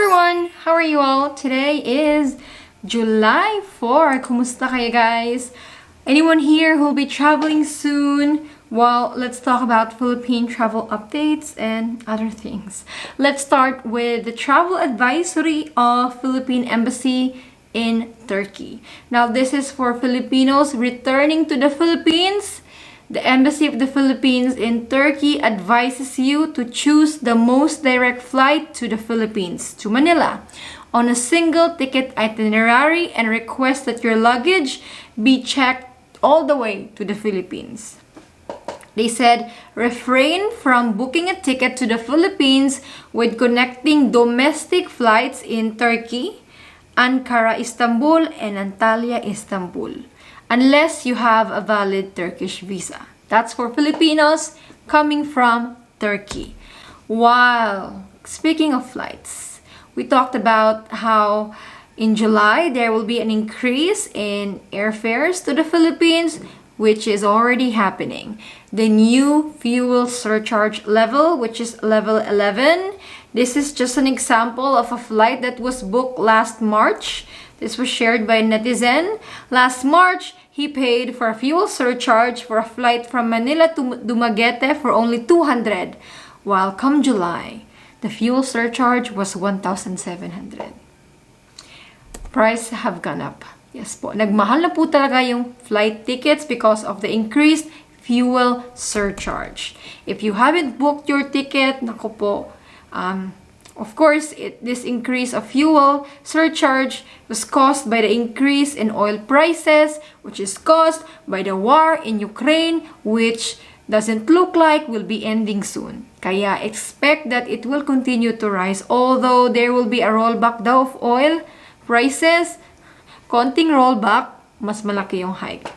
everyone! How are you all? Today is July 4. Kumusta kayo guys? Anyone here who'll be traveling soon? Well, let's talk about Philippine travel updates and other things. Let's start with the travel advisory of Philippine Embassy in Turkey. Now, this is for Filipinos returning to the Philippines. The Embassy of the Philippines in Turkey advises you to choose the most direct flight to the Philippines, to Manila, on a single ticket itinerary and request that your luggage be checked all the way to the Philippines. They said, refrain from booking a ticket to the Philippines with connecting domestic flights in Turkey, Ankara, Istanbul, and Antalya, Istanbul, unless you have a valid Turkish visa. That's for Filipinos coming from Turkey. While speaking of flights, we talked about how in July there will be an increase in airfares to the Philippines, which is already happening. The new fuel surcharge level, which is level 11. This is just an example of a flight that was booked last March. This was shared by a netizen. Last March, he paid for a fuel surcharge for a flight from Manila to Dumaguete for only 200, while come July, the fuel surcharge was 1,700. Price have gone up. Yes po, nagmahal na po talaga yung flight tickets because of the increased fuel surcharge. If you haven't booked your ticket, nako po, of course, this increase of fuel surcharge was caused by the increase in oil prices, which is caused by the war in Ukraine, which doesn't look like will be ending soon. Kaya expect that it will continue to rise, although there will be a rollback daw of oil prices. Konting rollback, mas malaki yung hike.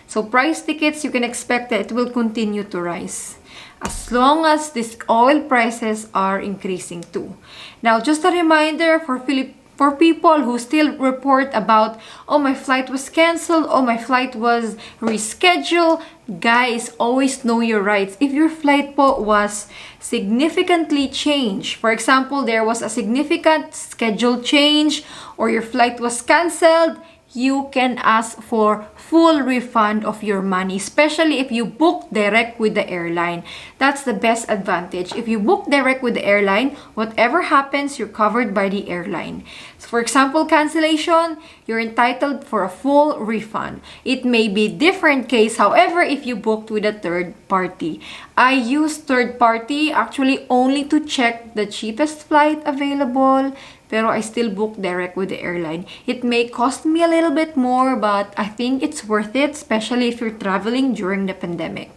So price tickets, you can expect that it will continue to rise as long as these oil prices are increasing too. Now, just a reminder for people who still report about, oh, my flight was canceled, oh, my flight was rescheduled. Guys, always know your rights. If your flight po was significantly changed, for example, there was a significant schedule change or your flight was canceled, you can ask for full refund of your money, especially if you book direct with the airline. That's the best advantage. If you book direct with the airline, whatever happens, you're covered by the airline. So for example, cancellation, you're entitled for a full refund. It may be different case, however, if you booked with a third party. I use third party actually only to check the cheapest flight available, pero I still book direct with the airline. It may cost me a little bit more, but I think it's worth it, especially if you're traveling during the pandemic.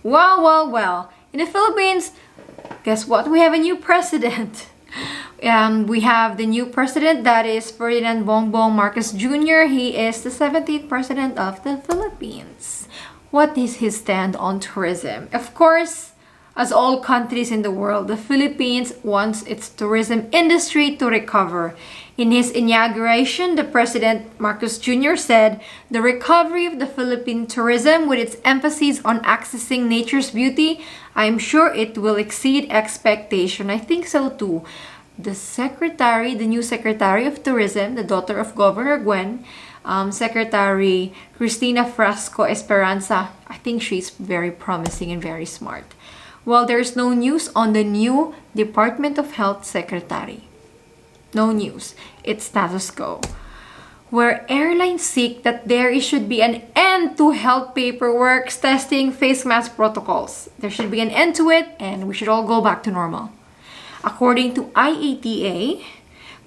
Well. In the Philippines, guess what? We have a new president. We have the new president, that is Ferdinand Bongbong Marcos Jr. He is the 17th president of the Philippines. What is his stand on tourism? Of course, as all countries in the world, the Philippines wants its tourism industry to recover. In his inauguration, the President Marcos Jr. said, the recovery of the Philippine tourism with its emphasis on accessing nature's beauty, I'm sure it will exceed expectation. I think so too. The new Secretary of Tourism, the daughter of Governor Gwen, Secretary Cristina Frasco Esperanza, I think she's very promising and very smart. Well, there's no news on the new Department of Health Secretary. No news. It's status quo. Where airlines seek that there should be an end to health paperwork, testing, face mask protocols. There should be an end to it, and we should all go back to normal. According to IATA,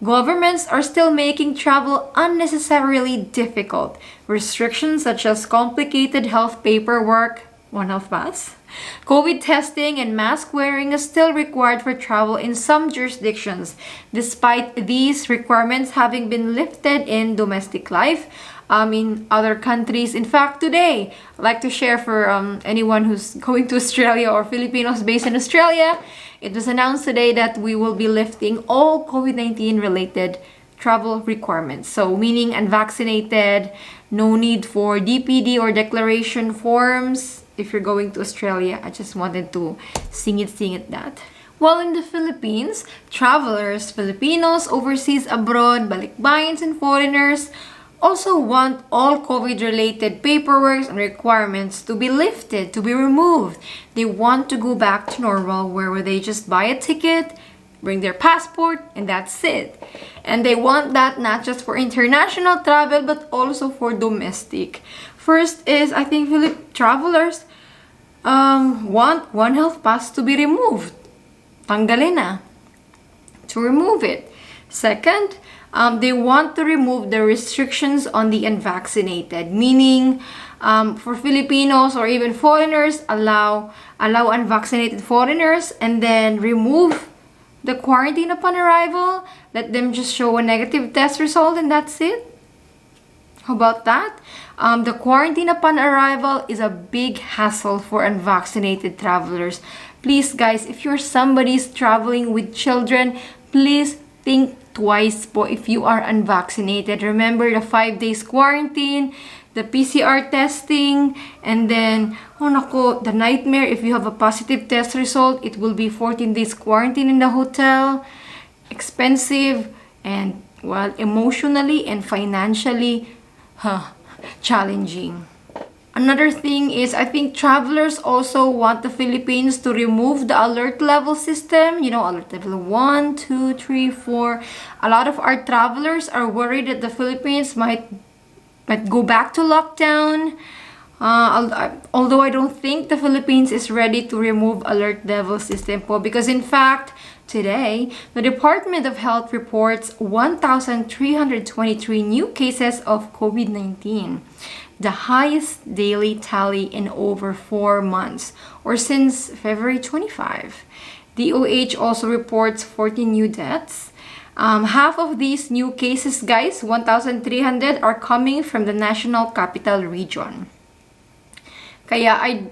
governments are still making travel unnecessarily difficult. Restrictions such as complicated health paperwork, One Health Pass, COVID testing and mask wearing is still required for travel in some jurisdictions, despite these requirements having been lifted in domestic life in other countries. In fact, today, I'd like to share for anyone who's going to Australia or Filipinos based in Australia, it was announced today that we will be lifting all COVID-19 related travel requirements. So meaning unvaccinated, no need for DPD or declaration forms if you're going to Australia. I just wanted to sing it that. While in the Philippines, travelers, Filipinos, overseas, abroad, balikbayans, and foreigners also want all COVID-related paperwork and requirements to be lifted, to be removed. They want to go back to normal where they just buy a ticket, bring their passport, and that's it. And they want that not just for international travel but also for domestic. First is, I think travelers want One Health Pass to be removed. Tanggalin na. To remove it. Second, they want to remove the restrictions on the unvaccinated, meaning for Filipinos or even foreigners, allow unvaccinated foreigners and then remove the quarantine upon arrival. Let them just show a negative test result and that's it. How about that? The quarantine upon arrival is a big hassle for unvaccinated travelers. Please guys, if you're somebody's traveling with children, please think twice po if you are unvaccinated. Remember the 5 days quarantine, the PCR testing, and then, oh nako, the nightmare if you have a positive test result, it will be 14 days quarantine in the hotel. Expensive and, well, emotionally and financially challenging. Another thing is, I think travelers also want the Philippines to remove the alert level system. You know, alert level 1, 2, 3, 4. A lot of our travelers are worried that the Philippines might go back to lockdown. Although I don't think the Philippines is ready to remove alert level system po, because in fact, today, the Department of Health reports 1,323 new cases of COVID-19. The highest daily tally in over 4 months, or since February 25. DOH also reports 14 new deaths. Half of these new cases, guys, 1,300, are coming from the National Capital Region. Kaya I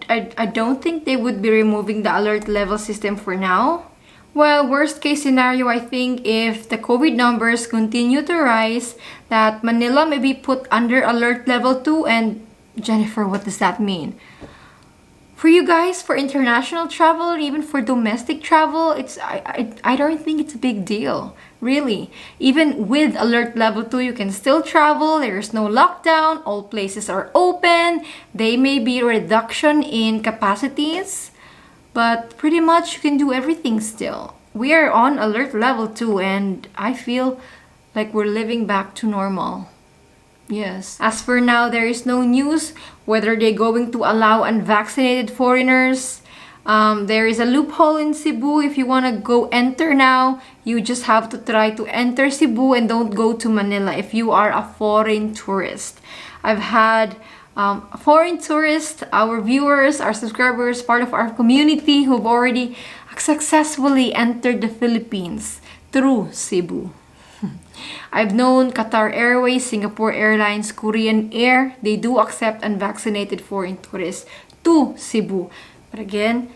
don't think they would be removing the alert level system for now. Well, worst case scenario, I think if the COVID numbers continue to rise, that Manila may be put under alert level 2. And Jennifer, what does that mean? For you guys, for international travel, or even for domestic travel, I don't think it's a big deal. Really. Even with alert level 2, you can still travel. There's no lockdown. All places are open. They may be reduction in capacities, but pretty much you can do everything still. We are on alert level 2 and I feel like we're living back to normal. Yes. As for now, there is no news whether they're going to allow unvaccinated foreigners. There is a loophole in Cebu. If you want to go enter now, you just have to try to enter Cebu and don't go to Manila if you are a foreign tourist. I've had foreign tourists, our viewers, our subscribers, part of our community who've already successfully entered the Philippines through Cebu. I've known Qatar Airways, Singapore Airlines, Korean Air, they do accept unvaccinated foreign tourists to Cebu. But again,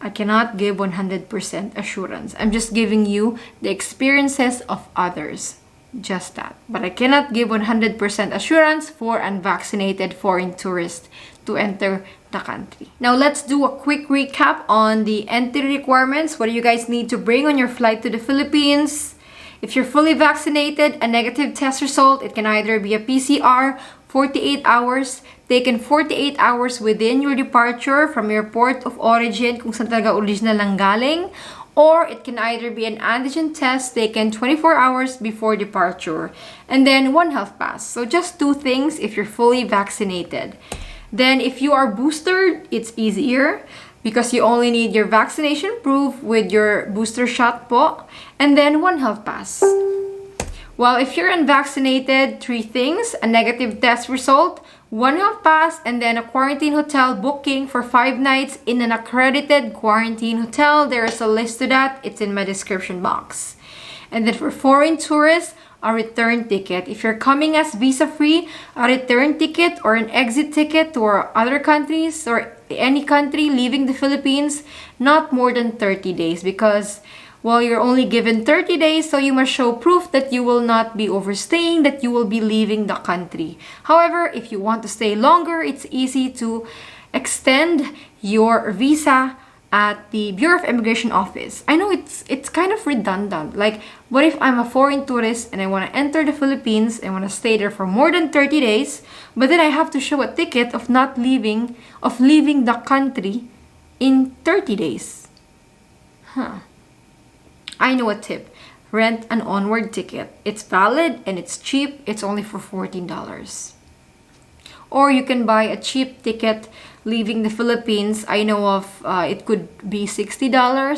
I cannot give 100% assurance. I'm just giving you the experiences of others. Just that. But I cannot give 100% assurance for unvaccinated foreign tourists to enter the country. Now let's do a quick recap on the entry requirements. What do you guys need to bring on your flight to the Philippines? If you're fully vaccinated, a negative test result, it can either be a PCR, 48 hours, taken 48 hours within your departure from your port of origin kung saan talaga original lang galing, or it can either be an antigen test taken 24 hours before departure, and then One Health Pass. So just 2 things if you're fully vaccinated. Then if you are boosted, it's easier because you only need your vaccination proof with your booster shot po, and then One Health Pass. Well, if you're unvaccinated, 3 things: a negative test result, One Health Pass, and then a quarantine hotel booking for 5 nights in an accredited quarantine hotel. There is a list to that. It's in my description box. And then for foreign tourists, a return ticket. If you're coming as visa-free, a return ticket or an exit ticket to our other countries or any country leaving the Philippines, not more than 30 days because, well, you're only given 30 days, so you must show proof that you will not be overstaying, that you will be leaving the country. However, if you want to stay longer, it's easy to extend your visa at the Bureau of Immigration office. I know it's kind of redundant. Like, what if I'm a foreign tourist and I want to enter the Philippines and want to stay there for more than 30 days, but then I have to show a ticket of leaving the country in 30 days. I know a tip. Rent an onward ticket. It's valid and it's cheap. It's only for $14. Or you can buy a cheap ticket leaving the Philippines. I know of, it could be $60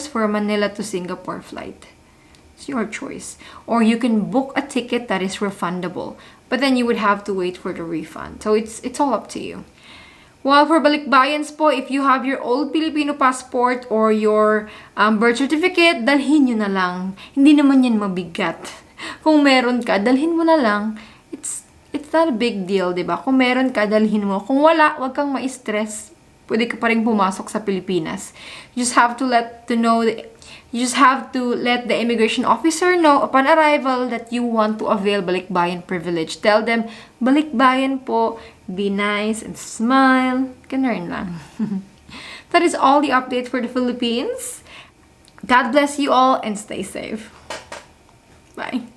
for a Manila to Singapore flight. It's your choice. Or you can book a ticket that is refundable, but then you would have to wait for the refund. So it's all up to you. Well, for balikbayans po, if you have your old Filipino passport or your birth certificate, dalhin nyo na lang. Hindi naman yan mabigat. Kung meron ka, dalhin mo na lang. It's not a big deal, diba? Kung meron ka, dalhin mo. Kung wala, wag kang ma-stress. Pwede ka pa rin pumasok sa Pilipinas. You just have to let the immigration officer know upon arrival that you want to avail balikbayan privilege. Tell them, balikbayan po, be nice and smile. Ganun lang. That is all the updates for the Philippines. God bless you all and stay safe. Bye.